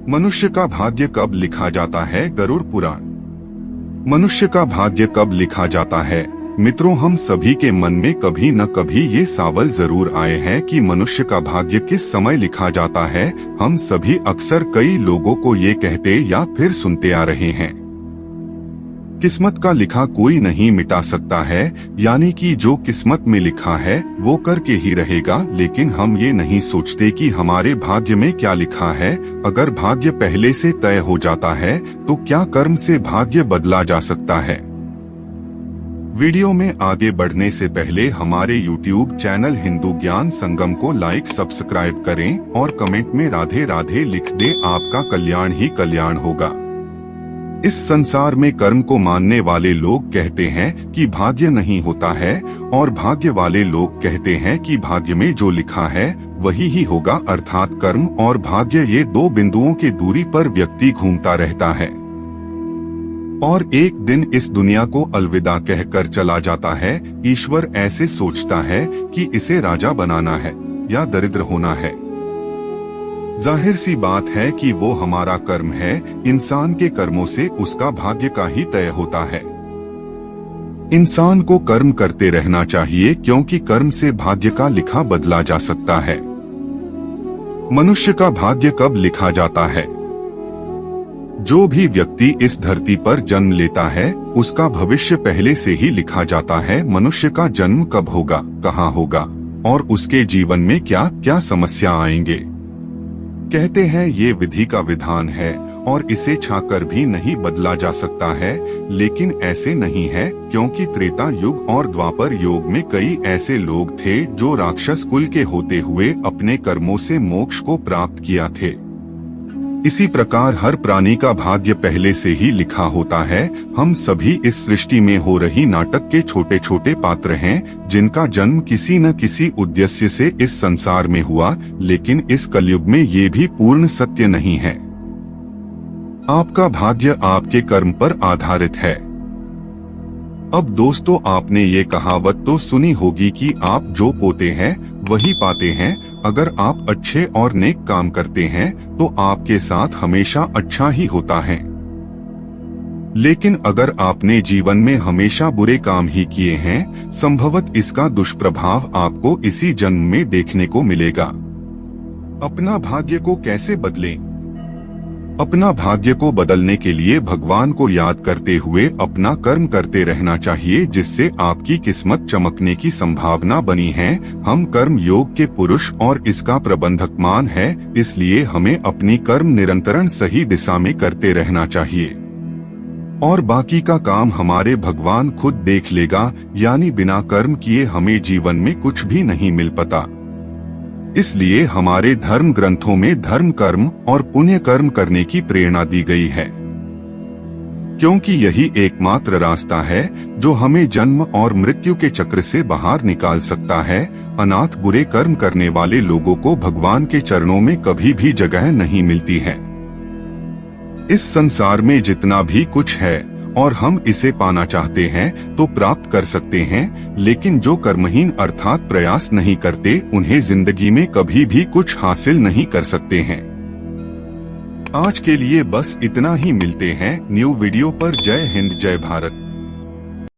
मनुष्य का भाग्य कब लिखा जाता है? गरुड़ पुराण। मनुष्य का भाग्य कब लिखा जाता है? मित्रों, हम सभी के मन में कभी न कभी ये सवाल जरूर आए हैं कि मनुष्य का भाग्य किस समय लिखा जाता है। हम सभी अक्सर कई लोगों को ये कहते या फिर सुनते आ रहे हैं, किस्मत का लिखा कोई नहीं मिटा सकता है, यानी कि जो किस्मत में लिखा है वो करके ही रहेगा। लेकिन हम ये नहीं सोचते कि हमारे भाग्य में क्या लिखा है। अगर भाग्य पहले से तय हो जाता है तो क्या कर्म से भाग्य बदला जा सकता है? वीडियो में आगे बढ़ने से पहले हमारे YouTube चैनल हिंदू ज्ञान संगम को लाइक सब्सक्राइब करें और कमेंट में राधे राधे लिख दे। आपका कल्याण ही कल्याण होगा। इस संसार में कर्म को मानने वाले लोग कहते हैं कि भाग्य नहीं होता है, और भाग्य वाले लोग कहते हैं कि भाग्य में जो लिखा है वही ही होगा। अर्थात कर्म और भाग्य, ये दो बिंदुओं के दूरी पर व्यक्ति घूमता रहता है और एक दिन इस दुनिया को अलविदा कहकर चला जाता है। ईश्वर ऐसे सोचता है कि इसे राजा बनाना है या दरिद्र होना है। जाहिर सी बात है कि वो हमारा कर्म है। इंसान के कर्मों से उसका भाग्य का ही तय होता है। इंसान को कर्म करते रहना चाहिए, क्योंकि कर्म से भाग्य का लिखा बदला जा सकता है। मनुष्य का भाग्य कब लिखा जाता है? जो भी व्यक्ति इस धरती पर जन्म लेता है उसका भविष्य पहले से ही लिखा जाता है। मनुष्य का जन्म कब होगा, कहाँ होगा और उसके जीवन में क्या क्या समस्या आएंगे। कहते हैं ये विधि का विधान है और इसे छाकर भी नहीं बदला जा सकता है, लेकिन ऐसे नहीं है, क्योंकि त्रेता युग और द्वापर युग में कई ऐसे लोग थे जो राक्षस कुल के होते हुए अपने कर्मों से मोक्ष को प्राप्त किया थे। इसी प्रकार हर प्राणी का भाग्य पहले से ही लिखा होता है। हम सभी इस सृष्टि में हो रही नाटक के छोटे छोटे पात्र हैं, जिनका जन्म किसी न किसी उद्देश्य से इस संसार में हुआ। लेकिन इस कलयुग में ये भी पूर्ण सत्य नहीं है। आपका भाग्य आपके कर्म पर आधारित है। अब दोस्तों, आपने ये कहावत तो सुनी होगी कि आप जो बोते हैं वही पाते हैं। अगर आप अच्छे और नेक काम करते हैं तो आपके साथ हमेशा अच्छा ही होता है। लेकिन अगर आपने जीवन में हमेशा बुरे काम ही किए हैं, संभवत इसका दुष्प्रभाव आपको इसी जन्म में देखने को मिलेगा। अपना भाग्य को कैसे बदलें? अपना भाग्य को बदलने के लिए भगवान को याद करते हुए अपना कर्म करते रहना चाहिए, जिससे आपकी किस्मत चमकने की संभावना बनी है। हम कर्म योग के पुरुष और इसका प्रबंधक मान है, इसलिए हमें अपनी कर्म निरंतरण सही दिशा में करते रहना चाहिए और बाकी का काम हमारे भगवान खुद देख लेगा। यानी बिना कर्म किए हमें जीवन में कुछ भी नहीं मिल पाता। इसलिए हमारे धर्म ग्रंथों में धर्म कर्म और पुण्य कर्म करने की प्रेरणा दी गई है, क्योंकि यही एकमात्र रास्ता है जो हमें जन्म और मृत्यु के चक्र से बाहर निकाल सकता है। अनाथ बुरे कर्म करने वाले लोगों को भगवान के चरणों में कभी भी जगह नहीं मिलती है। इस संसार में जितना भी कुछ है और हम इसे पाना चाहते हैं तो प्राप्त कर सकते हैं, लेकिन जो कर्महीन अर्थात प्रयास नहीं करते उन्हें जिंदगी में कभी भी कुछ हासिल नहीं कर सकते हैं। आज के लिए बस इतना ही। मिलते हैं न्यू वीडियो पर। जय हिंद, जय भारत।